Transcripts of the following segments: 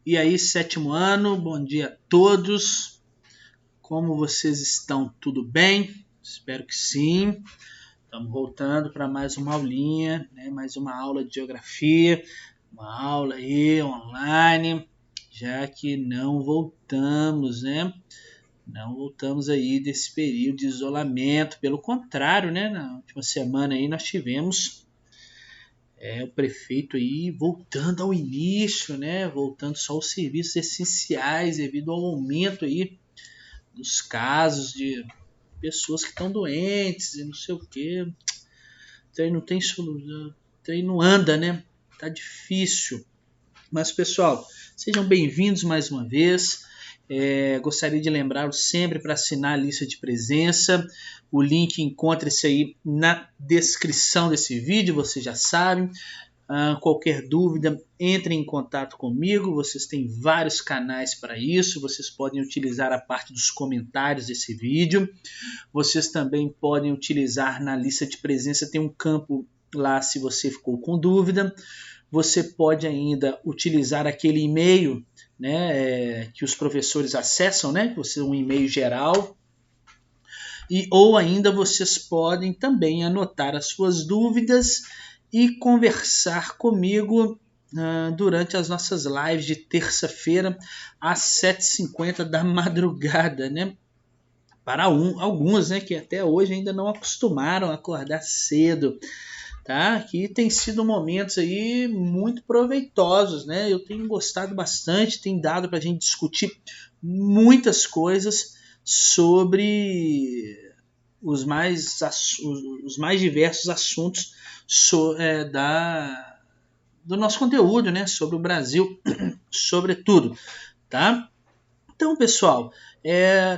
E aí, sétimo ano, bom dia a todos. Como vocês estão? Tudo bem? Espero que sim. Estamos voltando para mais uma aulinha, né? Mais uma aula de geografia, uma aula aí online, já que não voltamos, né? Não voltamos aí desse período de isolamento. Pelo contrário, né? Na última semana aí nós tivemos o prefeito aí voltando ao início, né? Voltando só aos serviços essenciais devido ao aumento aí dos casos de pessoas que estão doentes e não sei o quê. Então não tem solução, então não anda, né? Tá difícil. Mas pessoal, sejam bem-vindos mais uma vez. Gostaria de lembrá-los sempre para assinar a lista de presença. O link encontra-se aí na descrição desse vídeo, vocês já sabem. Qualquer dúvida, entre em contato comigo. Vocês têm vários canais para isso. Vocês podem utilizar a parte dos comentários desse vídeo. Vocês também podem utilizar na lista de presença, tem um campo lá se você ficou com dúvida. Você pode ainda utilizar aquele e-mail, né, que os professores acessam, né, que é um e-mail geral. Ou ainda vocês podem também anotar as suas dúvidas e conversar comigo durante as nossas lives de terça-feira às 7h50 da madrugada, né? Para alguns, né, que até hoje ainda não acostumaram a acordar cedo, tá? Que tem sido momentos aí muito proveitosos, né? Eu tenho gostado bastante, tem dado para a gente discutir muitas coisas sobre os mais diversos assuntos do nosso conteúdo, né? Sobre o Brasil, sobretudo, tá? Então, pessoal,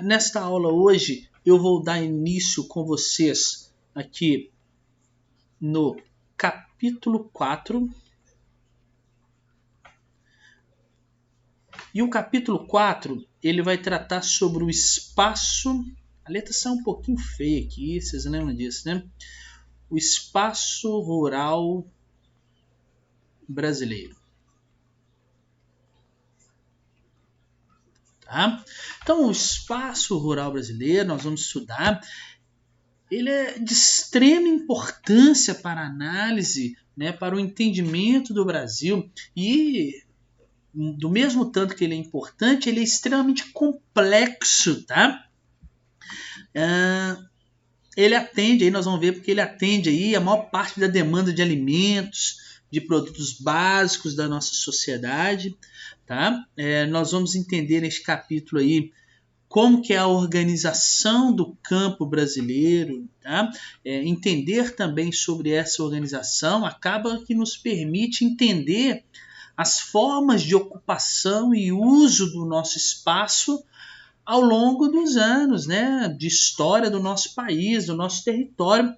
nesta aula hoje eu vou dar início com vocês aqui no capítulo 4. E o capítulo 4, ele vai tratar sobre o espaço. A letra está um pouquinho feia aqui, vocês lembram disso, né? O espaço rural brasileiro. Tá? Então, o espaço rural brasileiro, nós vamos estudar, ele é de extrema importância para a análise, né, para o entendimento do Brasil, e do mesmo tanto que ele é importante, ele é extremamente complexo, tá? Ele atende, aí nós vamos ver porque ele atende aí a maior parte da demanda de alimentos, de produtos básicos da nossa sociedade, tá? Nós vamos entender neste capítulo aí como que é a organização do campo brasileiro, tá? Entender também sobre essa organização acaba que nos permite entender as formas de ocupação e uso do nosso espaço ao longo dos anos, né, de história do nosso país, do nosso território,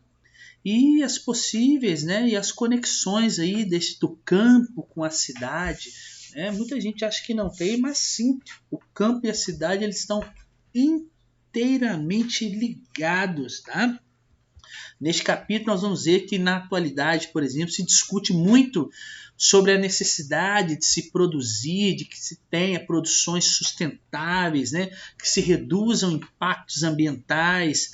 e as possíveis, né, e as conexões aí do campo com a cidade. Muita gente acha que não tem, mas sim, o campo e a cidade eles estão inteiramente ligados, tá? Neste capítulo nós vamos ver que na atualidade, por exemplo, se discute muito sobre a necessidade de se produzir, de que se tenha produções sustentáveis, né, que se reduzam impactos ambientais,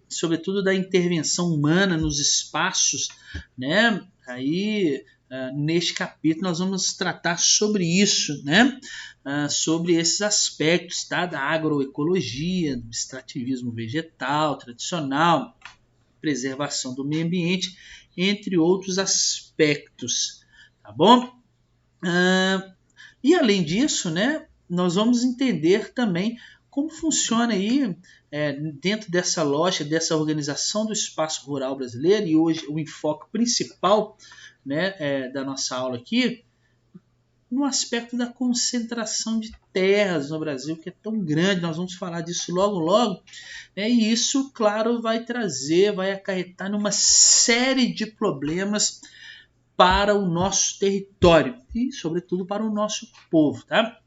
sobretudo da intervenção humana nos espaços, né? Aí neste capítulo nós vamos tratar sobre isso, né? Sobre esses aspectos, tá? Da agroecologia, do extrativismo vegetal tradicional, preservação do meio ambiente, entre outros aspectos, tá bom? E além disso, né, nós vamos entender também como funciona aí dentro dessa lógica, dessa organização do espaço rural brasileiro, e hoje o enfoque principal, né, da nossa aula aqui, no aspecto da concentração de terras no Brasil, que é tão grande, nós vamos falar disso logo, e isso, claro, vai acarretar numa série de problemas para o nosso território e, sobretudo, para o nosso povo, tá?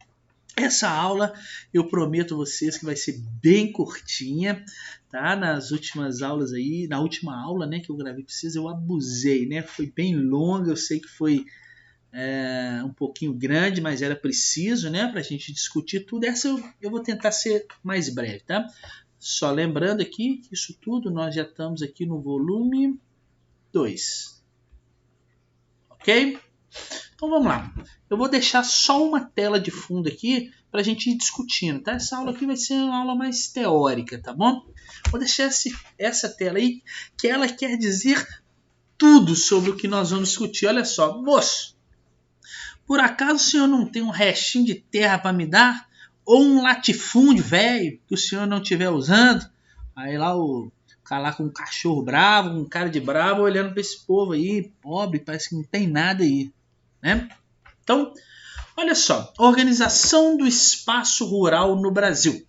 Essa aula eu prometo a vocês que vai ser bem curtinha, tá? Nas últimas aulas aí, na última aula, né, que eu gravei para vocês, eu abusei, né? Foi bem longa, eu sei que foi um um pouquinho grande, mas era preciso, né, para a gente discutir tudo. Essa eu vou tentar ser mais breve, tá? Só lembrando aqui que isso tudo nós já estamos aqui no volume 2. Ok? Então vamos lá. Eu vou deixar só uma tela de fundo aqui para a gente ir discutindo, tá? Essa aula aqui vai ser uma aula mais teórica, tá bom? Vou deixar essa tela aí, que ela quer dizer tudo sobre o que nós vamos discutir. Olha só, moço, por acaso o senhor não tem um restinho de terra para me dar? Ou um latifúndio velho que o senhor não estiver usando? Aí lá o cara lá com um cachorro bravo, um cara de bravo, olhando para esse povo aí, pobre, parece que não tem nada aí, né? Então, olha só, organização do espaço rural no Brasil.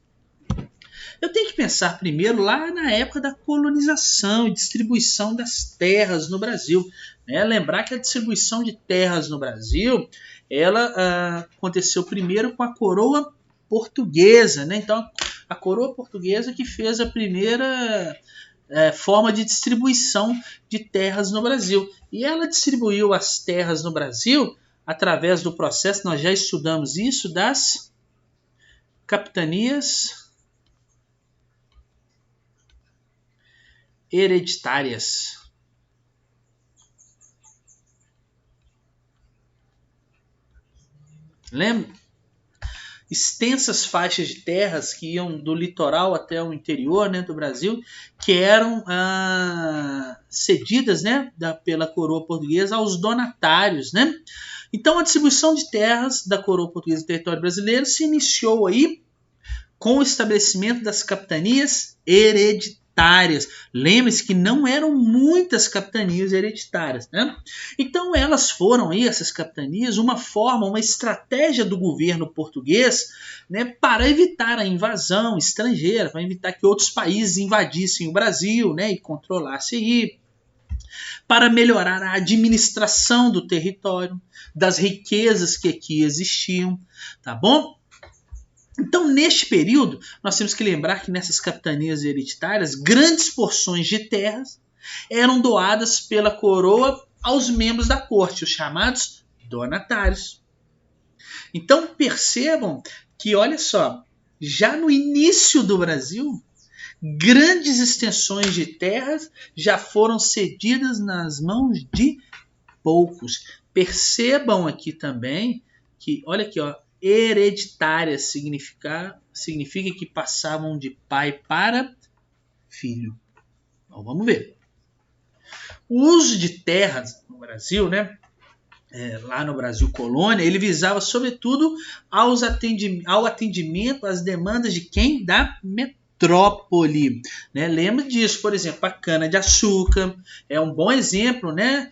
Eu tenho que pensar primeiro lá na época da colonização e distribuição das terras no Brasil, né? Lembrar que a distribuição de terras no Brasil, ela aconteceu primeiro com a coroa portuguesa, né? Então, a coroa portuguesa que fez a primeira forma de distribuição de terras no Brasil. E ela distribuiu as terras no Brasil através do processo, nós já estudamos isso, das capitanias hereditárias. Lembra? Extensas faixas de terras que iam do litoral até o interior, né, do Brasil, que eram cedidas, né, pela coroa portuguesa aos donatários, né? Então a distribuição de terras da coroa portuguesa no território brasileiro se iniciou aí com o estabelecimento das capitanias hereditárias. Lembre-se que não eram muitas capitanias hereditárias, né? Então elas foram aí, essas capitanias, uma forma, uma estratégia do governo português, né, para evitar a invasão estrangeira, para evitar que outros países invadissem o Brasil, né, e controlassem aí, para melhorar a administração do território, das riquezas que aqui existiam, tá bom? Então, neste período, nós temos que lembrar que nessas capitanias hereditárias, grandes porções de terras eram doadas pela coroa aos membros da corte, os chamados donatários. Então, percebam que, olha só, já no início do Brasil, grandes extensões de terras já foram cedidas nas mãos de poucos. Percebam aqui também que, olha aqui, ó, hereditária significa que passavam de pai para filho. Então, vamos ver. O uso de terras no Brasil, né, lá no Brasil colônia, ele visava sobretudo ao atendimento às demandas de quem? Da metrópole. Né? Lembra disso, por exemplo, a cana-de-açúcar é um bom exemplo, né?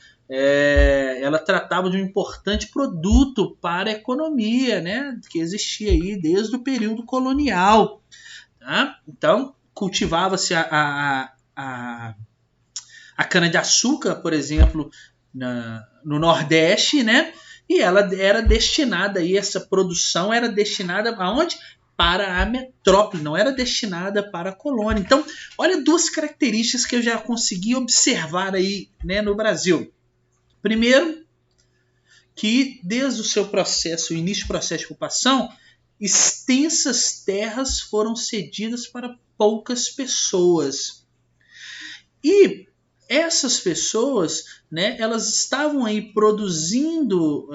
Ela tratava de um importante produto para a economia, né, que existia aí desde o período colonial. Tá? Então, cultivava-se a cana-de-açúcar, por exemplo, no Nordeste, né, e ela era destinada, aí, essa produção era destinada aonde? Para a metrópole, não era destinada para a colônia. Então, olha duas características que eu já consegui observar aí, né, no Brasil. Primeiro, que desde o seu processo, o início do processo de ocupação, extensas terras foram cedidas para poucas pessoas. E essas pessoas, né, elas estavam aí produzindo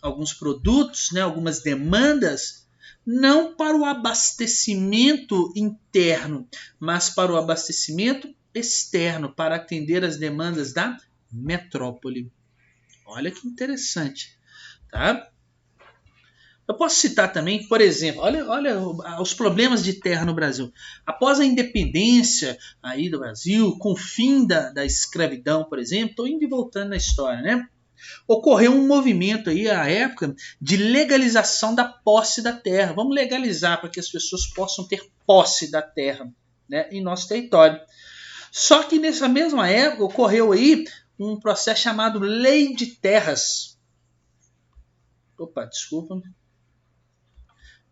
alguns produtos, né, algumas demandas, não para o abastecimento interno, mas para o abastecimento externo, para atender as demandas da metrópole. Olha que interessante, tá? Eu posso citar também, por exemplo, olha os problemas de terra no Brasil. Após a independência aí do Brasil, com o fim da escravidão, por exemplo, estou indo e voltando na história, né? Ocorreu um movimento aí, à época, de legalização da posse da terra. Vamos legalizar para que as pessoas possam ter posse da terra, né, em nosso território. Só que nessa mesma época ocorreu aí um processo chamado Lei de Terras. Opa, desculpa.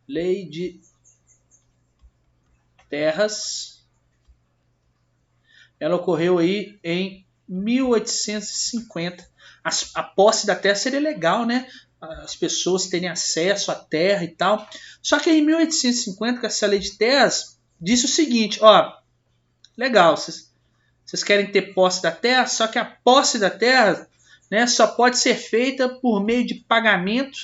Lei de Terras. Ela ocorreu aí em 1850. a posse da terra seria legal, né? As pessoas terem acesso à terra e tal. Só que em 1850, com essa lei de terras, disse o seguinte, ó, legal, vocês querem ter posse da terra, só que a posse da terra, né, só pode ser feita por meio de pagamento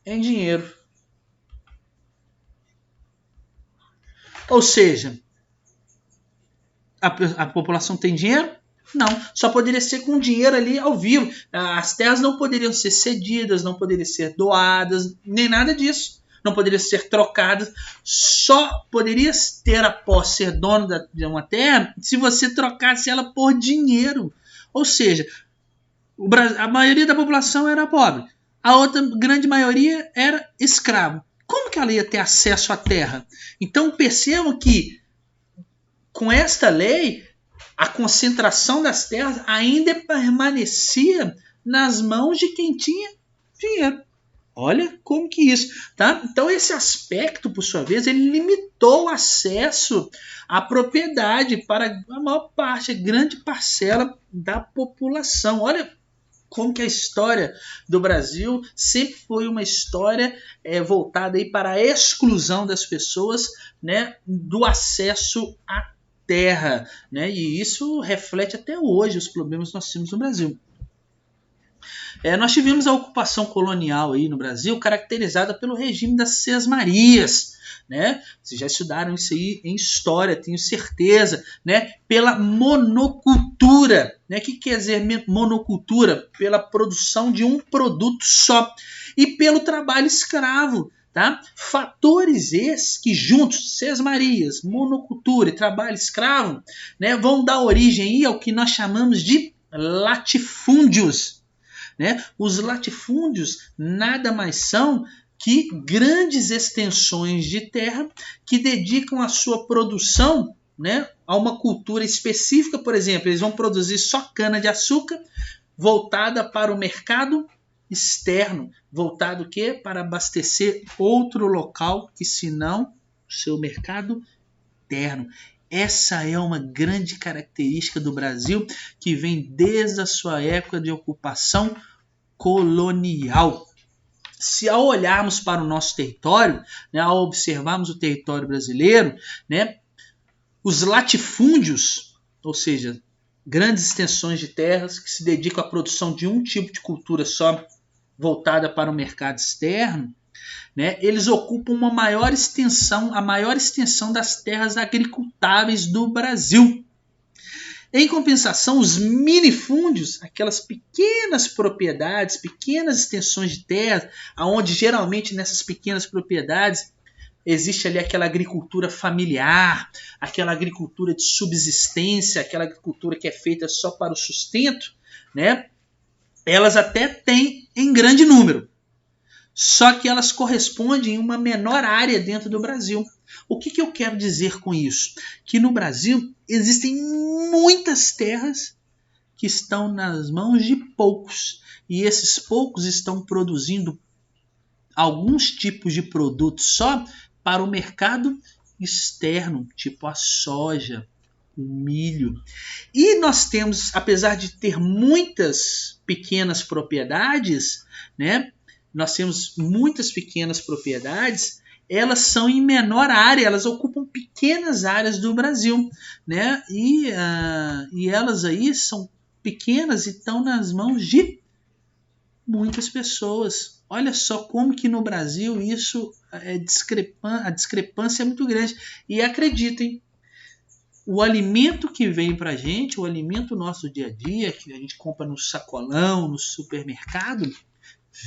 em dinheiro. Ou seja, a população tem dinheiro? Não, só poderia ser com dinheiro ali ao vivo. As terras não poderiam ser cedidas, não poderiam ser doadas, nem nada disso. Não poderiam ser trocadas. Só poderia ter a posse, ser dono de uma terra, se você trocasse ela por dinheiro. Ou seja, a maioria da população era pobre. A outra grande maioria era escravo. Como que ela ia ter acesso à terra? Então percebam que com esta lei, a concentração das terras ainda permanecia nas mãos de quem tinha dinheiro. Olha como que isso, tá? Então esse aspecto, por sua vez, ele limitou o acesso à propriedade para a maior parte, a grande parcela da população. Olha como que a história do Brasil sempre foi uma história voltada aí para a exclusão das pessoas, né, do acesso à terra, né? E isso reflete até hoje os problemas que nós temos no Brasil. Nós tivemos a ocupação colonial aí no Brasil caracterizada pelo regime das Sesmarias, né? Vocês já estudaram isso aí em história, tenho certeza, né? Pela monocultura, né? O que quer dizer monocultura? Pela produção de um produto só e pelo trabalho escravo. Tá? Fatores esses que juntos, sesmarias, monocultura e trabalho escravo, né, vão dar origem aí ao que nós chamamos de latifúndios. Né? Os latifúndios nada mais são que grandes extensões de terra que dedicam a sua produção, né, a uma cultura específica. Por exemplo, eles vão produzir só cana-de-açúcar voltada para o mercado externo, voltado o quê? Para abastecer outro local que senão o seu mercado interno. Essa é uma grande característica do Brasil que vem desde a sua época de ocupação colonial. Se ao olharmos para o nosso território, né, ao observarmos o território brasileiro, né, os latifúndios, ou seja, grandes extensões de terras que se dedicam à produção de um tipo de cultura só, voltada para o mercado externo, né, eles ocupam a maior extensão das terras agricultáveis do Brasil. Em compensação, os minifúndios, aquelas pequenas propriedades, pequenas extensões de terra, onde geralmente nessas pequenas propriedades existe ali aquela agricultura familiar, aquela agricultura de subsistência, aquela agricultura que é feita só para o sustento, né? Elas até têm em grande número, só que elas correspondem a uma menor área dentro do Brasil. O que eu quero dizer com isso? Que no Brasil existem muitas terras que estão nas mãos de poucos, e esses poucos estão produzindo alguns tipos de produtos só para o mercado externo, tipo a soja, o milho. E nós temos, apesar de ter muitas pequenas propriedades, né? Nós temos muitas pequenas propriedades, elas são em menor área, elas ocupam pequenas áreas do Brasil, né? E elas aí são pequenas e estão nas mãos de muitas pessoas. Olha só como que no Brasil isso a discrepância é muito grande. E acreditem, o alimento que vem para a gente, o alimento nosso do dia a dia, que a gente compra no sacolão, no supermercado,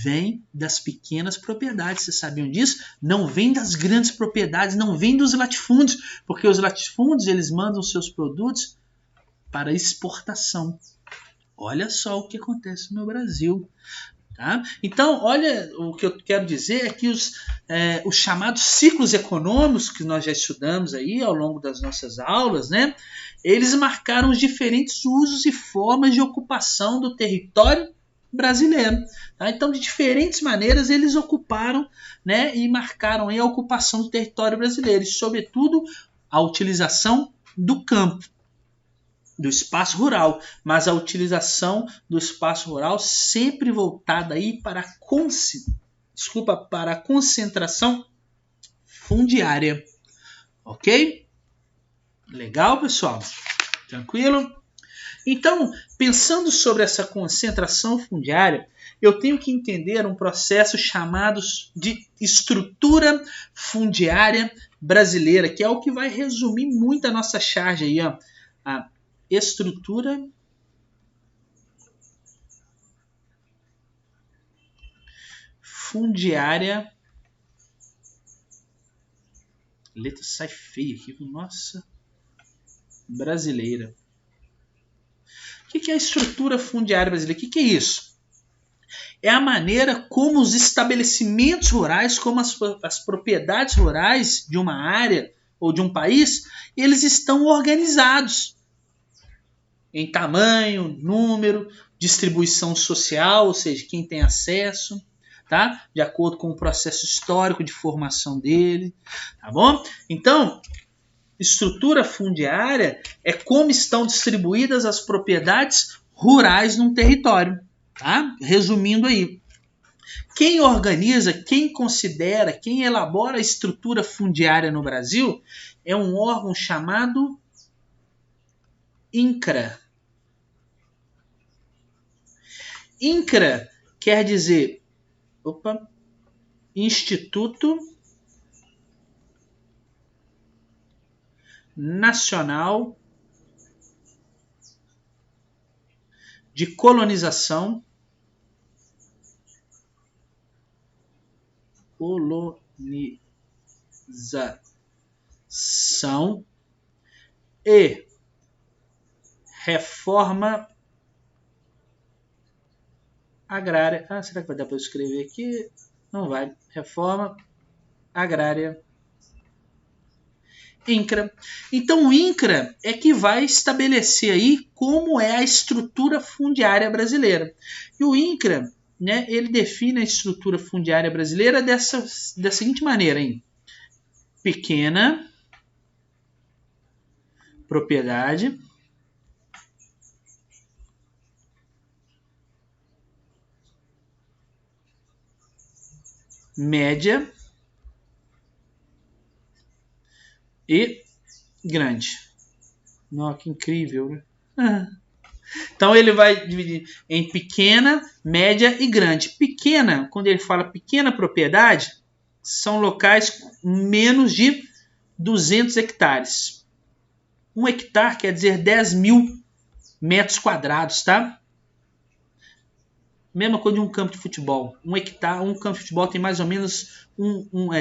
vem das pequenas propriedades. Vocês sabiam disso? Não vem das grandes propriedades, não vem dos latifúndios, porque os latifúndios eles mandam seus produtos para exportação. Olha só o que acontece no Brasil. Tá? Então, olha, o que eu quero dizer é que os chamados ciclos econômicos que nós já estudamos aí ao longo das nossas aulas, né, eles marcaram os diferentes usos e formas de ocupação do território brasileiro. Tá? Então, de diferentes maneiras, eles ocuparam, né, e marcaram aí a ocupação do território brasileiro, e, sobretudo, a utilização do campo. do espaço rural, mas a utilização do espaço rural sempre voltada aí para a concentração fundiária. Ok? Legal, pessoal? Tranquilo? Então, pensando sobre essa concentração fundiária, eu tenho que entender um processo chamado de estrutura fundiária brasileira, que é o que vai resumir muito a nossa charge aí, ó. A estrutura fundiária. A letra sai feia aqui, nossa. Brasileira. O que é a estrutura fundiária brasileira? O que é isso? É a maneira como os estabelecimentos rurais, como as propriedades rurais de uma área ou de um país, eles estão organizados em tamanho, número, distribuição social, ou seja, quem tem acesso, tá? De acordo com o processo histórico de formação dele, tá bom? Então, estrutura fundiária é como estão distribuídas as propriedades rurais num território, tá? Resumindo aí, quem organiza, quem considera, quem elabora a estrutura fundiária no Brasil é um órgão chamado INCRA. INCRA quer dizer Instituto Nacional de Colonização e Reforma Agrária. Será que vai dar para eu escrever aqui? Não vai. Reforma Agrária. INCRA. Então o INCRA é que vai estabelecer aí como é a estrutura fundiária brasileira. E o INCRA, né, ele define a estrutura fundiária brasileira da seguinte maneira, hein? Pequena propriedade, média e grande. Nossa, que incrível, né? Então ele vai dividir em pequena, média e grande. Pequena, quando ele fala pequena propriedade, são locais com menos de 200 hectares. 1 hectare quer dizer 10 mil metros quadrados, tá? Mesma coisa de um campo de futebol. 1 hectare, um campo de futebol tem mais ou menos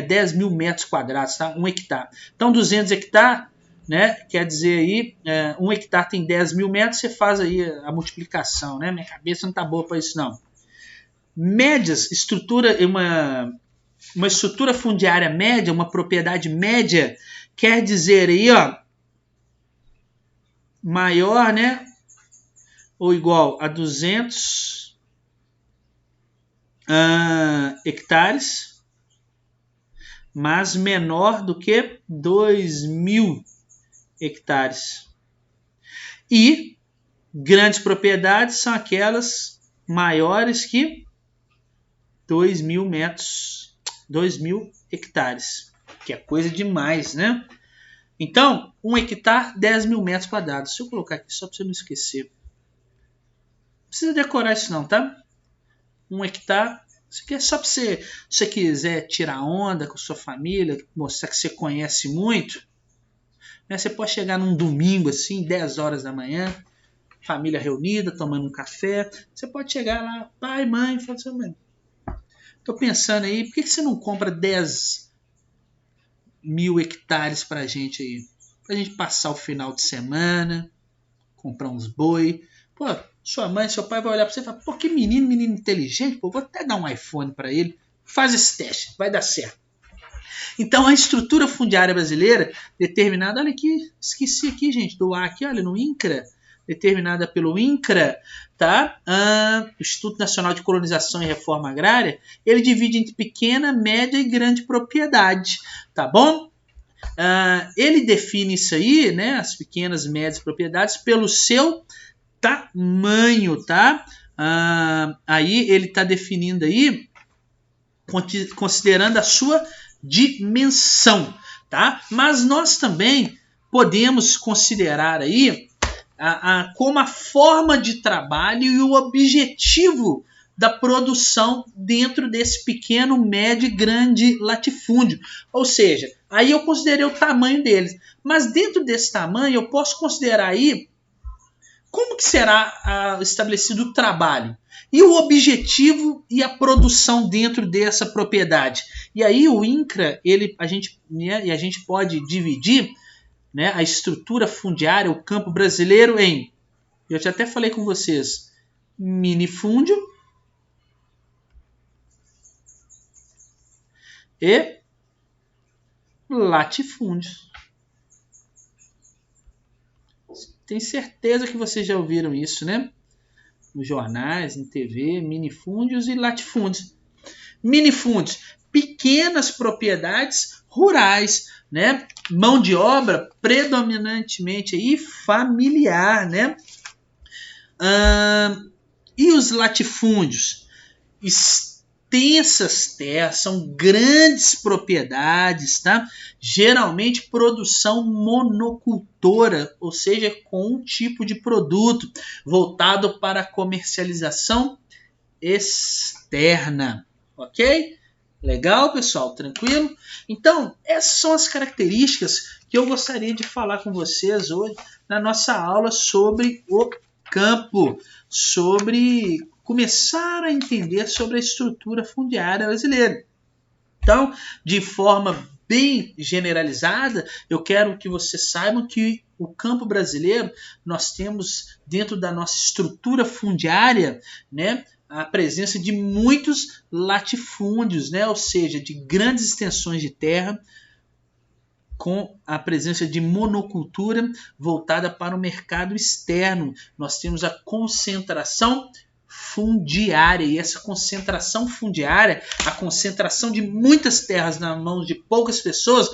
10 mil metros quadrados, tá? 1 hectare. Então 200 hectares, né? Quer dizer aí, 1 hectare tem 10 mil metros, você faz aí a multiplicação, né? Minha cabeça não tá boa para isso, não. Médias, uma estrutura fundiária média, uma propriedade média, quer dizer aí, ó, maior, né? Ou igual a 200 hectares, mas menor do que 2.000 hectares. E grandes propriedades são aquelas maiores que 2.000 hectares, que é coisa demais, né? Então, 1 hectare, 10 mil metros quadrados. Se eu colocar aqui só para você não esquecer. Não precisa decorar isso não, tá? 1 hectare, isso aqui é só para você, se você quiser tirar onda com sua família, mostrar que você conhece muito, né? Você pode chegar num domingo assim, 10 horas da manhã, família reunida, tomando um café, você pode chegar lá, pai, mãe, fala assim, mãe, tô pensando aí, por que você não compra 10 mil hectares pra gente aí? Pra gente passar o final de semana, comprar uns boi. Pô, sua mãe, seu pai vai olhar pra você e falar, pô, que menino inteligente, pô, vou até dar um iPhone pra ele. Faz esse teste, vai dar certo. Então a estrutura fundiária brasileira, determinada, olha aqui, esqueci aqui, gente, do A aqui, olha, no INCRA, determinada pelo INCRA, tá? Instituto Nacional de Colonização e Reforma Agrária, ele divide entre pequena, média e grande propriedade, tá bom? ele define isso aí, né, as pequenas e médias propriedades, pelo seu tamanho, tá? Aí ele está definindo aí, considerando a sua dimensão, tá? Mas nós também podemos considerar aí como a forma de trabalho e o objetivo da produção dentro desse pequeno, médio e grande latifúndio. Ou seja, aí eu considerei o tamanho deles. Mas dentro desse tamanho eu posso considerar aí como que será estabelecido o trabalho e o objetivo e a produção dentro dessa propriedade. E aí o INCRA, a gente pode dividir, né, a estrutura fundiária, o campo brasileiro em, eu já até falei com vocês, minifúndio e latifúndios. Tenho certeza que vocês já ouviram isso, né? Nos jornais, em TV, minifúndios e latifúndios. Minifúndios, pequenas propriedades rurais, né? Mão de obra predominantemente aí familiar, né? E os latifúndios, extensas terras, são grandes propriedades, tá? Geralmente produção monocultora, ou seja, com um tipo de produto voltado para a comercialização externa, ok? Legal, pessoal? Tranquilo? Então, essas são as características que eu gostaria de falar com vocês hoje na nossa aula sobre o campo, sobre começar a entender sobre a estrutura fundiária brasileira. Então, de forma bem generalizada, eu quero que vocês saibam que o campo brasileiro, nós temos dentro da nossa estrutura fundiária, né, a presença de muitos latifúndios, né, ou seja, de grandes extensões de terra, com a presença de monocultura voltada para o mercado externo. Nós temos a concentração fundiária, e essa concentração fundiária, a concentração de muitas terras nas mãos de poucas pessoas,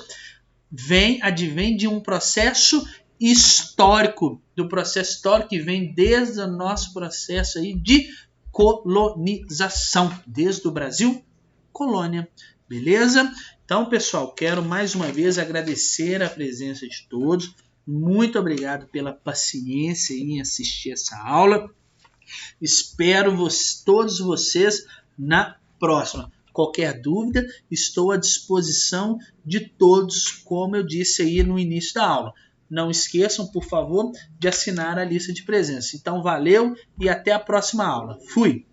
advém de um processo histórico, do processo histórico que vem desde o nosso processo aí de colonização, desde o Brasil, colônia. Beleza? Então, pessoal, quero mais uma vez agradecer a presença de todos. Muito obrigado pela paciência em assistir essa aula. Espero todos vocês na próxima. Qualquer dúvida, estou à disposição de todos, como eu disse aí no início da aula. Não esqueçam, por favor, de assinar a lista de presença. Então, valeu e até a próxima aula. Fui!